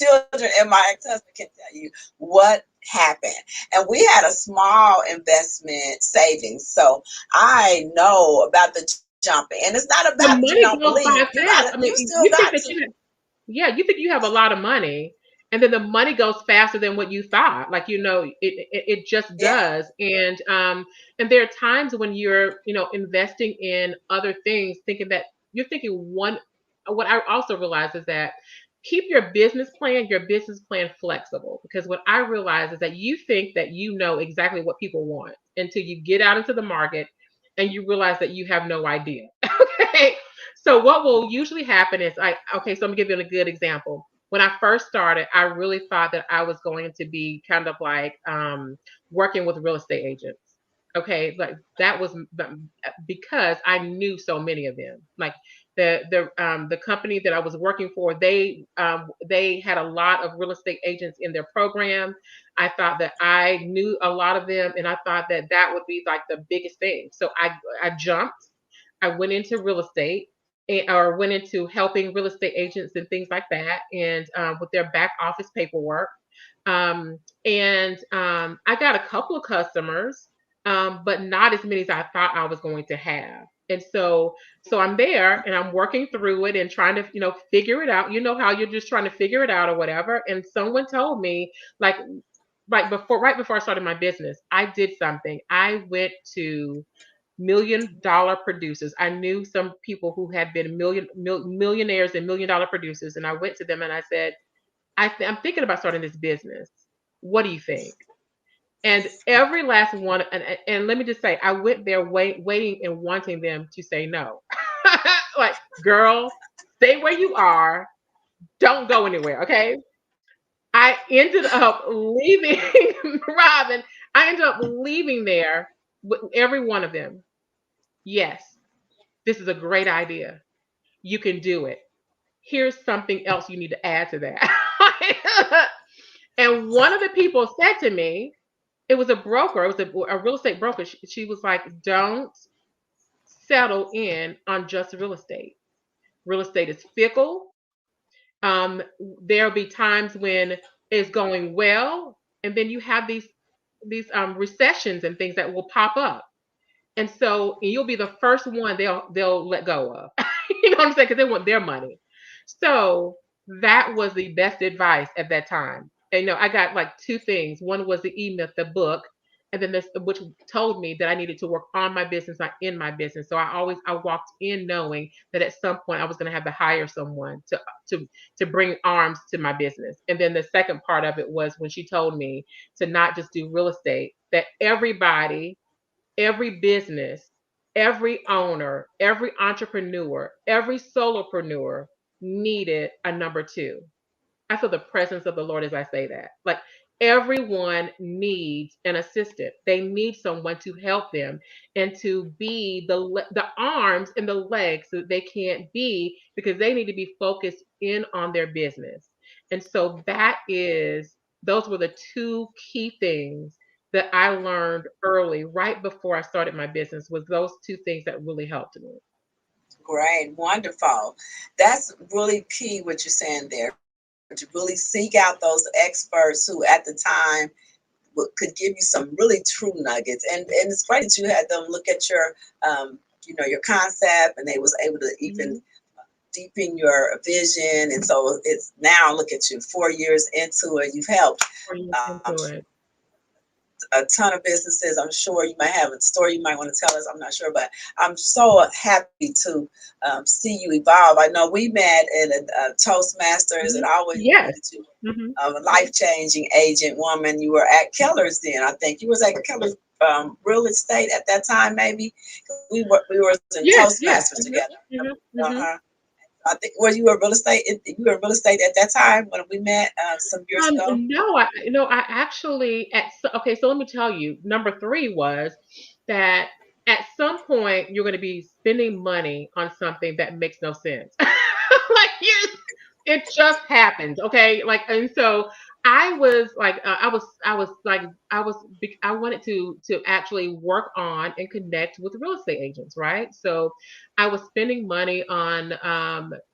children and my ex-husband can tell you what happened. And we had a small investment savings. So I know about the jumping. And it's not about that you The don't money believe. goes by You fast. I still mean, got you to. think that yeah, you think you have a lot of money, and then the money goes faster than what you thought. Like, it just Yeah. does. And there are times when you're, investing in other things, thinking that you're thinking one. What I also realize is that keep your business plan flexible, because what I realize is that you think that you know exactly what people want until you get out into the market and you realize that you have no idea. Okay. So what will usually happen is okay, so I'm gonna give you a good example. When I first started, I really thought that I was going to be kind of like working with real estate agents. Okay, like that was because I knew so many of them. Like the company that I was working for, they had a lot of real estate agents in their program. I thought that I knew a lot of them, and I thought that that would be like the biggest thing. So I jumped. I went into real estate, or went into helping real estate agents and things like that, and with their back office paperwork. And I got a couple of customers, but not as many as I thought I was going to have. And so I'm there and I'm working through it and trying to, figure it out. You know how you're just trying to figure it out or whatever. And someone told me, like, right before I started my business, I did something. I went to million-dollar producers. I knew some people who had been millionaires and million-dollar producers, and I went to them and I said, I'm thinking about starting this business. What do you think? And every last one, and let me just say, I went there waiting and wanting them to say no. Like, girl, stay where you are. Don't go anywhere. Okay. I ended up leaving, Robin. I ended up leaving there with every one of them. Yes, this is a great idea. You can do it. Here's something else you need to add to that. And one of the people said to me, it was a broker, it was a real estate broker. She was like, don't settle in on just real estate. Real estate is fickle. There'll be times when it's going well, and then you have these recessions and things that will pop up. And so you'll be the first one they'll let go of. You know what I'm saying? Because they want their money. So that was the best advice at that time. And I got like two things. One was the E-Myth, the book, and then this, which told me that I needed to work on my business, not in my business. So I walked in knowing that at some point I was going to have to hire someone to to bring arms to my business. And then the second part of it was when she told me to not just do real estate, that every business, every owner, every entrepreneur, every solopreneur needed a number two. I feel the presence of the Lord as I say that. Like, everyone needs an assistant. They need someone to help them and to be the arms and the legs that they can't be, because they need to be focused in on their business. And so those were the two key things that I learned early, right before I started my business, was those two things that really helped me. Great, wonderful. That's really key what you're saying there. To really seek out those experts who at the time could give you some really true nuggets. And it's great that you had them look at your your concept, and they was able to even Mhm. deepen your vision. And so it's now, look at you, 4 years into it, you've helped 4 years into it. a ton of businesses. I'm sure you might have a story you might want to tell us. I'm not sure, but I'm so happy to see you evolve. I know we met in a Toastmasters, and Mhm. I always knew Yes. that you Mhm. were a life-changing agent woman. You were at Keller's then. I think you was at Keller's real estate at that time, maybe. We were in Yes, yes. Toastmasters Mhm. together. Mhm. Mhm. Uh-huh. I think, were you a real estate? You were in real estate at that time when we met some years ago. No, I actually okay, so let me tell you, number three was that at some point you're going to be spending money on something that makes no sense. Like it just happened, okay? Like, and so I was like, I wanted to actually work on and connect with real estate agents, right? So I was spending money on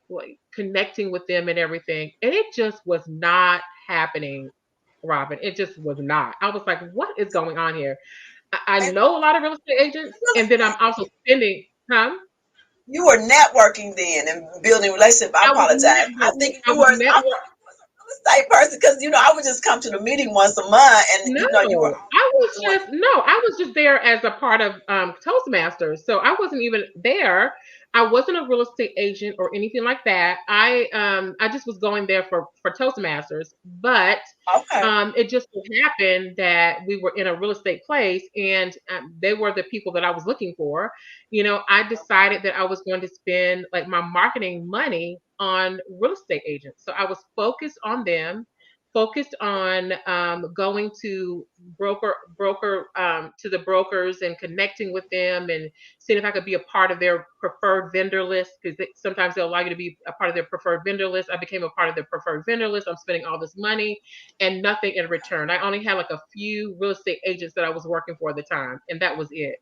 like connecting with them and everything, and it just was not happening, Robin. It just was not. I was like, what is going on here? I And know a lot of real estate agents, and then I'm also spending, huh? you were networking then and building relationships. I I was apologize. I network. think I you was were. I'm network. a real estate person because I would just come to the meeting once a month, and you were No, I was doing. just no, I was just there as a part of Toastmasters. So I wasn't even there. I wasn't a real estate agent or anything like that. I just was going there for Toastmasters. But Okay. it just so happened that we were in a real estate place, and they were the people that I was looking for. I decided that I was going to spend like my marketing money on real estate agents. So I was focused on them, focused on going to to the brokers and connecting with them and seeing if I could be a part of their preferred vendor list, because sometimes they'll allow you to be a part of their preferred vendor list. I became a part of their preferred vendor list. I'm spending all this money and nothing in return. I only had like a few real estate agents that I was working for at the time, and that was it.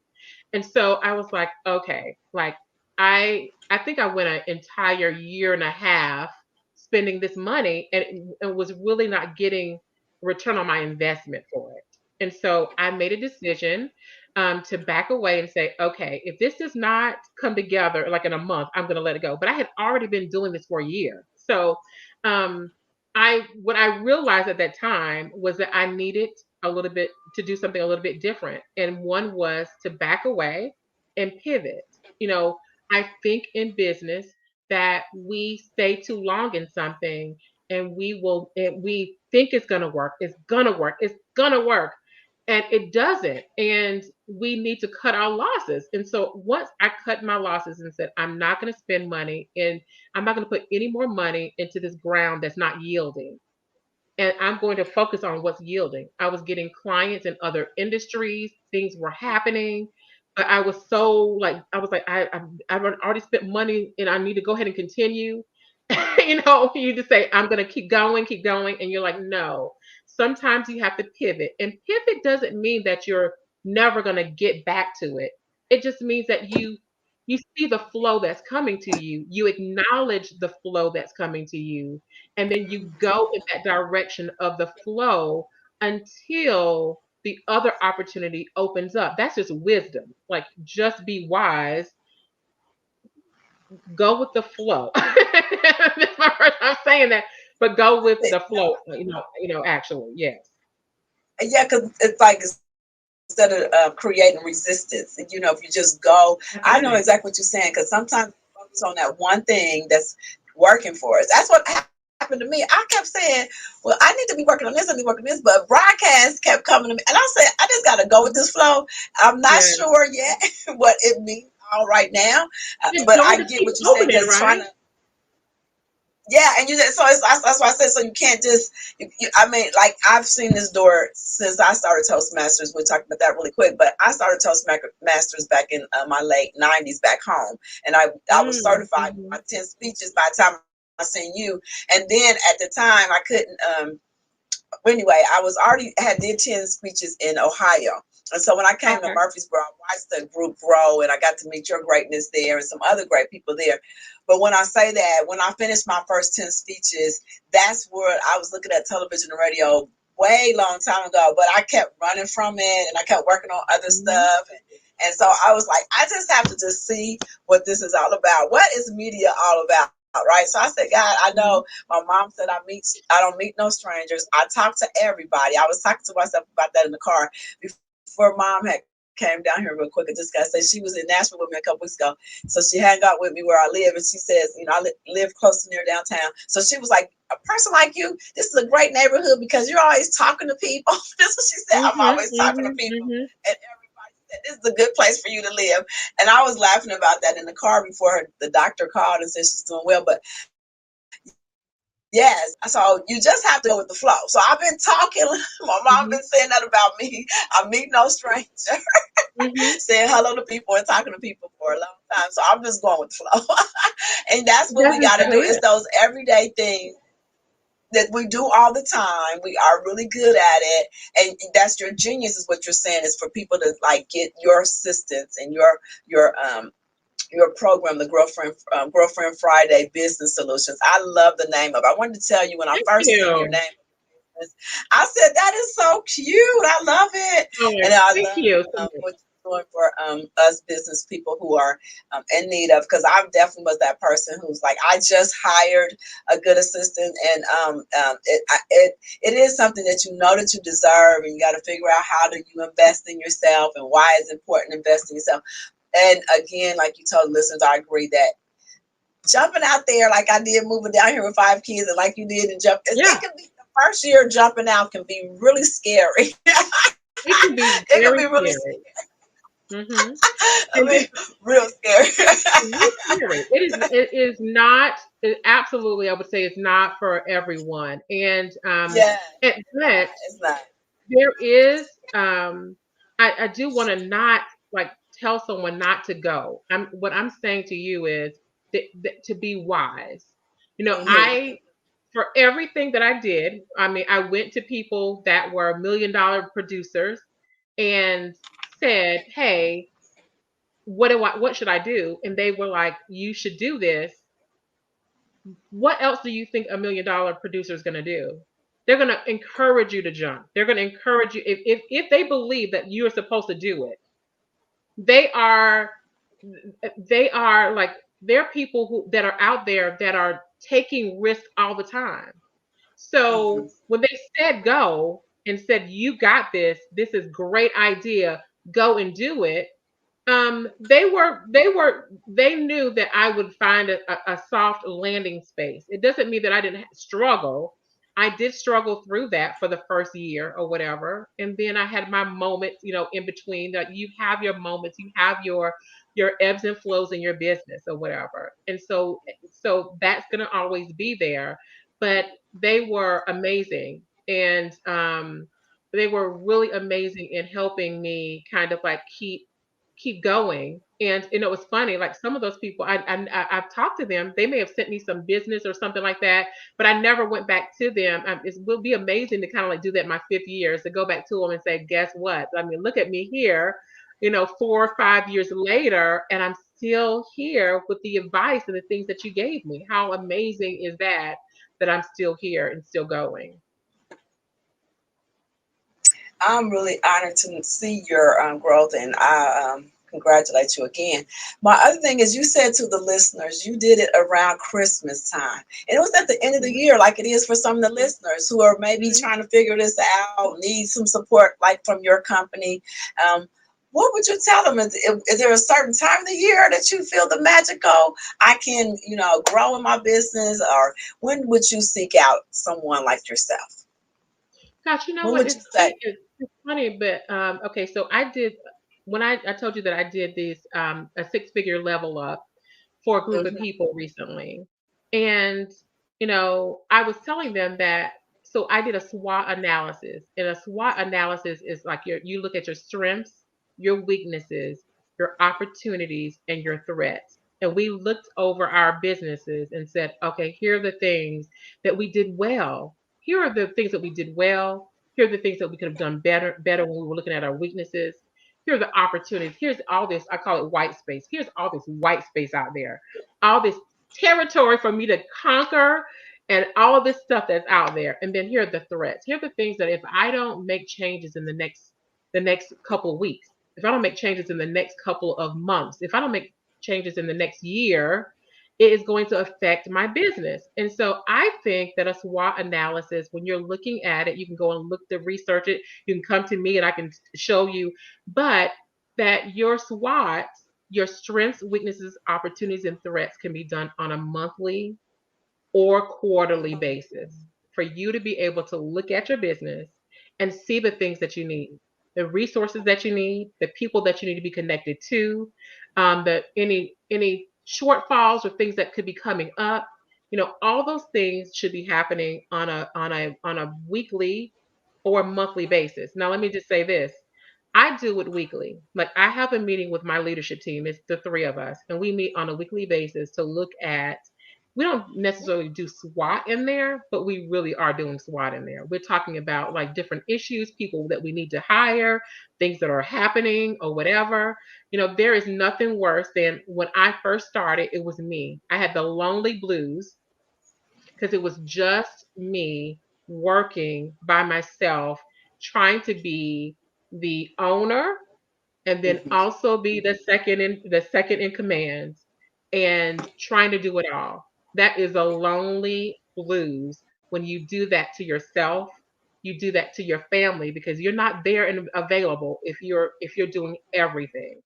And so I was like, okay, like I think I went an entire year and a half spending this money, and it was really not getting return on my investment for it. And so I made a decision to back away and say, okay, if this does not come together like in a month, I'm going to let it go. But I had already been doing this for a year. So um, I what I realized at that time was that I needed a little bit to do something a little bit different. And one was to back away and pivot. You know, I think in business that we stay too long in something, and we think it's going to work. It's going to work. It's going to work. And it doesn't. And we need to cut our losses. And so once I cut my losses and said, I'm not going to spend money, and I'm not going to put any more money into this ground that's not yielding, and I'm going to focus on what's yielding. I was getting clients in other industries, things were happening, but I was so like, I was like, I've already spent money, and I need to go ahead and continue. You just say, I'm going to keep going. And you're like, no, sometimes you have to pivot. And pivot doesn't mean that you're never going to get back to it. It just means that you see the flow that's coming to you. You acknowledge the flow that's coming to you, and then you go in that direction of the flow until the other opportunity opens up. That's just wisdom. Like, just be wise, go with the flow. That's my first time saying that, but go with the flow. Actually, yes. Yeah, because it's like instead of creating resistance, if you just go, That's I know right. exactly what you're saying, because sometimes we focus on that one thing that's working for us. That's what happened to me. I kept saying, well, I need to be working on this, I need to be working on this, but broadcast kept coming to me. And I said, I just got to go with this flow. I'm not Yeah. sure yet what it means all right now, The but door I just get keeps what you're saying, opening, just trying right? to. Yeah, and so that's why I said, so you can't just. I mean, like, I've seen this door since I started Toastmasters. We'll talk about that really quick, but I started Toastmasters back in my late '90s back home, and I was Mm, certified with mhm. my 10 speeches by the time I seen you, and then at the time I couldn't. anyway, I was already had did 10 speeches in Ohio. And so when I came to Okay. Murfreesboro, I watched the group grow and I got to meet your greatness there and some other great people there. But when I say that, when I finished my first 10 speeches, that's where I was looking at television and radio way long time ago, but I kept running from it and I kept working on other Mhm. stuff. And so I was like, I just have to just see what this is all about. What is media all about? Right. So I said, God, I know Mhm. my mom said I don't meet no strangers. I talk to everybody. I was talking to myself about that in the car before mom had came down here real quick. And just got to say she was in Nashville with me a couple weeks ago. So she hung out with me where I live. And she says, I live close to near downtown. So she was like, a person like you, this is a great neighborhood because you're always talking to people. This is what she said. I'm Mhm. always talking to Mhm. people. Mhm. And everybody said, this is a good place for you to live. And I was laughing about that in the car before the doctor called and said she's doing well. But yes, so you just have to go with the flow. So I've been talking. My mom been saying that Mhm. about me. I meet no stranger, Mhm. saying hello to people and talking to people for a long time. So I'm just going with the flow. And that's what we That's got to do. exactly It's it. those everyday things that we do all the time. We are really good at it. And that's your genius is what you're saying is for people to like get your assistance and your program, the Girlfriend Friday Business Solutions. I love the name of it. I wanted to tell you when I Thank first seen your you. name, I said that is so cute. I love it, Oh, and I thank love you so much. what you're doing for us business people who are in need of. Because I definitely was that person who's like, I just hired a good assistant, and it is something that you know that you deserve, and you got to figure out how do you invest in yourself and why it's important to invest in yourself. And again, like you told the listeners, I agree that jumping out there like I did moving down here with 5 kids and like you did and it Yeah, can be the first year jumping out can be really scary. it can It be can be very really scary. Mhm. I And mean this real scary. real scary. It is not absolutely, I would say it's not for everyone. Yeah, But it's not. there is I do want to not like tell someone not to go. What I'm saying to you is that to be wise. Mm-hmm. I for everything that I did, I mean, I went to people that were $1 million producers and said, "Hey, what should I do?" And they were like, "You should do this." What else do you think $1 million producer is going to do? They're going to encourage you to jump. They're going to encourage you if they believe that you're supposed to do it. They are they are like they're people who that are out there that are taking risks all the time. Mm-hmm. So when they said go and said you got this, this is great idea, go and do it. They knew that I would find a soft landing space. It doesn't mean that I didn't struggle. I did struggle through that for the first year or whatever, and then I had my moments, in between. That you have your moments, you have your ebbs and flows in your business or whatever, and so that's gonna always be there. But they were amazing, and they were really amazing in helping me kind of like keep going. And it was funny, like some of those people, I've talked to them. They may have sent me some business or something like that, but I never went back to them. It will be amazing to kind of like do that in my 5th year, to go back to them and say, guess what? I mean, look at me here, 4 or 5 years later, and I'm still here with the advice and the things that you gave me. How amazing is that? That I'm still here and still going. I'm really honored to see your growth, and I congratulate you again. My other thing is, you said to the listeners, you did it around Christmas time, and it was at the end of the Mhm, year, like it is for some of the listeners who are maybe mhm. trying to figure this out, need some support, like from your company. Um, what would you tell them? Is there a certain time of the year that you feel the magical? I can, grow in my business, or when would you seek out someone like yourself? Gosh, you know When what? would you say? It's funny, but okay. So I did when I told you that I did this a 6-figure level up for a group of Hmm. people recently, and I was telling them that. So I did a SWOT analysis, and a SWOT analysis is like you look at your strengths, your weaknesses, your opportunities, and your threats. And we looked over our businesses and said, okay, here are the things that we did well. here are the things that we did well. Here are the things that we could have done better when we were looking at our weaknesses. Here are the opportunities. Here's all this, I call it white space. Here's all this white space out there, all this territory for me to conquer, and all of this stuff that's out there. And then here are the threats. Here are the things that if I don't make changes in the next couple of weeks, if I don't make changes in the next couple of months, if I don't make changes in the next year, it is going to affect my business. And so I think that a SWOT analysis, when you're looking at it, you can go and look to research it. You can come to me and I can show you, but that your SWOT, your strengths, weaknesses, opportunities, and threats can be done on a monthly or quarterly basis for you to be able to look at your business and see the things that you need, the resources that you need, the people that you need to be connected to, the any shortfalls or things that could be coming up. All those things should be happening on a weekly or monthly basis. Now, let me just say this. I do it weekly. Like, I have a meeting with my leadership team. It's the three of us, and we meet on a weekly basis to look at. We don't necessarily do SWOT in there, but we really are doing SWOT in there. We're talking about like different issues, people that we need to hire, things that are happening or whatever. There is nothing worse than when I first started, it was me. I had the lonely blues because it was just me working by myself, trying to be the owner and then Mhm. also be the second in command and trying to do it all. That is a lonely blues when you do that to yourself. You do that to your family because you're not there and available if you're doing everything.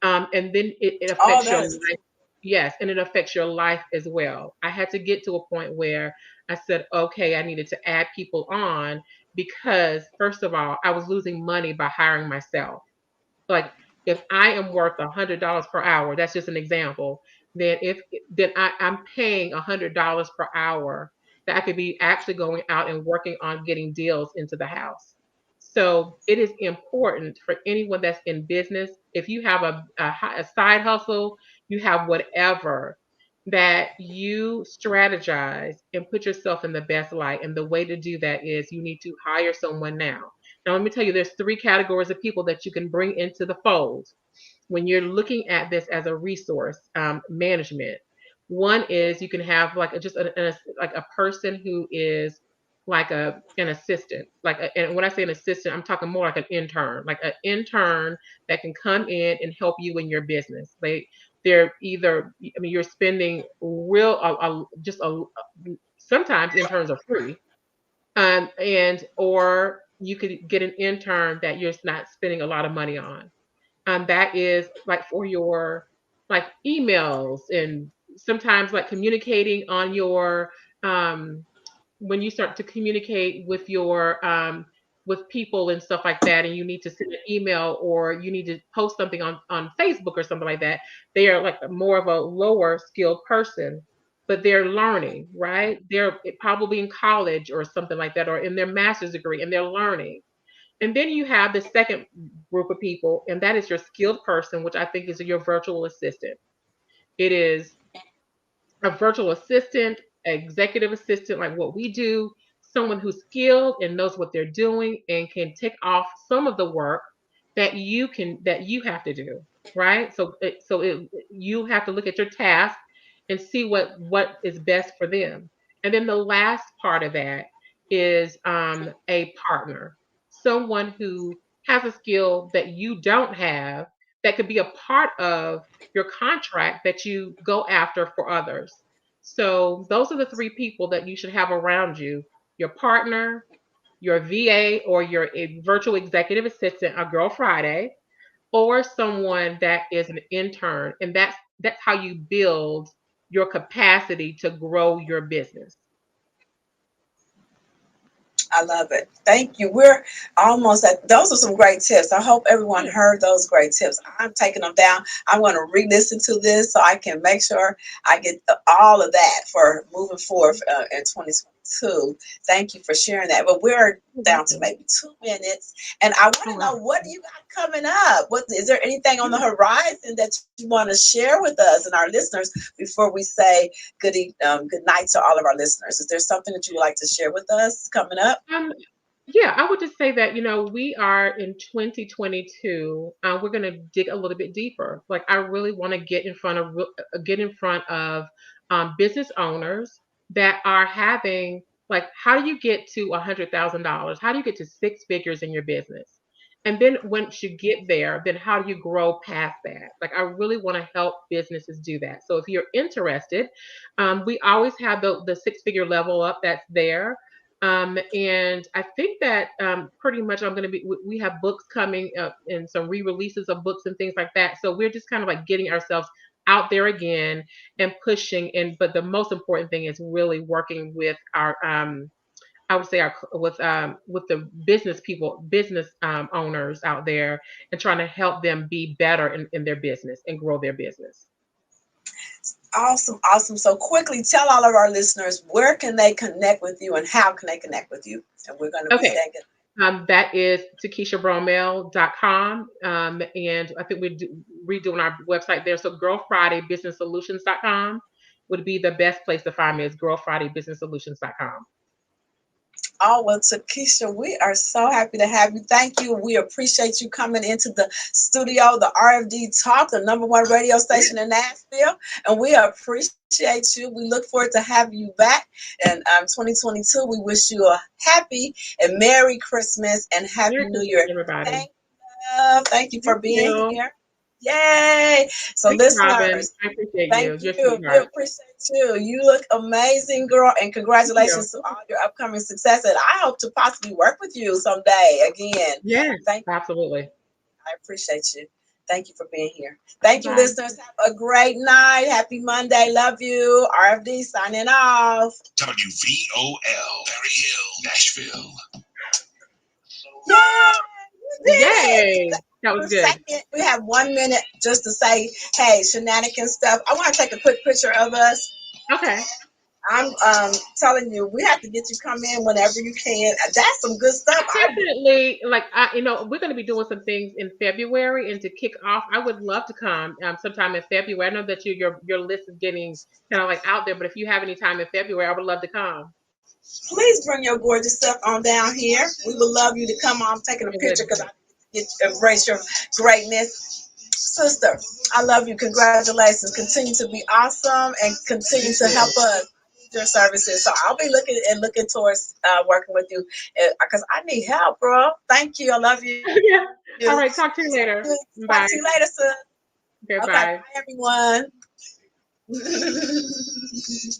And then it Oh, affects your that is life. Yes, and it affects your life as well. I had to get to a point where I said, okay, I needed to add people on because, first of all, I was losing money by hiring myself. Like, if I am worth $100 per hour, that's just an example. Then I'm paying $100 per hour that I could be actually going out and working on getting deals into the house. So it is important for anyone that's in business. If you have a side hustle, you have whatever, that you strategize and put yourself in the best light. And the way to do that is you need to hire someone now. Now, let me tell you, there's three categories of people that you can bring into the fold when you're looking at this as a resource management. One is you can have like like a person who is like an assistant. And when I say an assistant, I'm talking more like an intern that can come in and help you in your business. They're either, I mean, you're spending sometimes interns are free, and or you could get an intern that you're not spending a lot of money on. That is like for your like emails and sometimes like communicating on your um, when you start to communicate with people and stuff like that, and you need to send an email or you need to post something on Facebook or something like that. They are like more of a lower skilled person, but they're learning, right? They're probably in college or something like that, or in their master's degree, and they're learning. And then you have the second group of people, and that is your skilled person, which I think is your virtual assistant. It is a virtual assistant, executive assistant, like what we do, someone who's skilled and knows what they're doing and can take off some of the work that you have to do, right? You have to look at your task and see what is best for them. And then the last part of that is a partner, someone who has a skill that you don't have that could be a part of your contract that you go after for others. So those are the three people that you should have around you: your partner, your VA or your virtual executive assistant, a Girl Friday, or someone that is an intern. And that's how you build your capacity to grow your business. I love it. Thank you. We're almost at, those are some great tips. I hope everyone Yeah. heard those great tips. I'm taking them down. I'm going to re-listen to this so I can make sure I get all of that for moving forward in 2026. 2022. Thank you for sharing that. But we're You're down to welcome. maybe 2 minutes, and I want Oh, to know, wow. what do you got coming up? What is there anything on the Yeah. horizon that you want to share with us and our listeners before we say good night to all of our listeners? Is there something that you would like to share with us coming up? Um, Yeah, I would just say that, we are in 2022. We're going to dig a little bit deeper. Like, I really want to get in front of business owners that are having, like, how do you get to $100,000? How do you get to six figures in your business? And then once you get there, then how do you grow past that? Like, I really want to help businesses do that. So if you're interested, we always have the six figure level up that's there. And I think that pretty much we have books coming up and some re-releases of books and things like that. So we're just kind of like getting ourselves out there again and pushing. But the most important thing is really working with our, I would say, with the business people, business owners out there, and trying to help them be better in their business and grow their business. Awesome, awesome. So quickly tell all of our listeners, where can they connect with you and how can they connect with you? And we're going to be Okay. saying good. That is takishabromell.com. And I think we're redoing our website there. So girlfridaybusinesssolutions.com would be the best place to find me, is girlfridaybusinesssolutions.com. Oh, well, Takisha, we are so happy to have you. Thank you. We appreciate you coming into the studio, the RFD Talk, the number one radio Yeah. station in Nashville. And we appreciate you. We look forward to having you back in 2022. We wish you a happy and Merry Christmas and Merry Happy New Christmas, Year. everybody. Thank you. Thank you for Thank being you. here. Yay. So, Thank you, Robin. listeners, I appreciate thank you. You're a you. We sweetheart. appreciate you. You look amazing, girl, and Thank you. congratulations to all your upcoming success. And I hope to possibly work with you someday again. Yes, Thank absolutely. I appreciate you. Thank you for being here. Thank you, Bye. listeners. Have a great night. Happy Monday. Love you. RFD signing off. WVOL, Berry Hill, Nashville. Yeah, you did it. Yay. That was For a good. second, we have 1 minute just to say, hey, shenanigans stuff. I want to take a quick picture of us. Okay. I'm telling you, we have to get you come in whenever you can. That's some good stuff. Definitely, like, we're going to be doing some things in February, and to kick off, I would love to come sometime in February. I know that your list is getting kind of like out there, but if you have any time in February, I would love to come. Please bring your gorgeous stuff on down here. We would love you to come on. I'm taking a I picture would. because I get embrace your greatness. Sister, I love you. Congratulations. Continue to be awesome and continue Thank to help you. us with your services. So I'll be looking towards working with you because I need help, bro. Thank you. I love you. Yeah. All right. Talk to you Talk to later. you later, Bye. sis. Okay. Okay, Bye. bye everyone.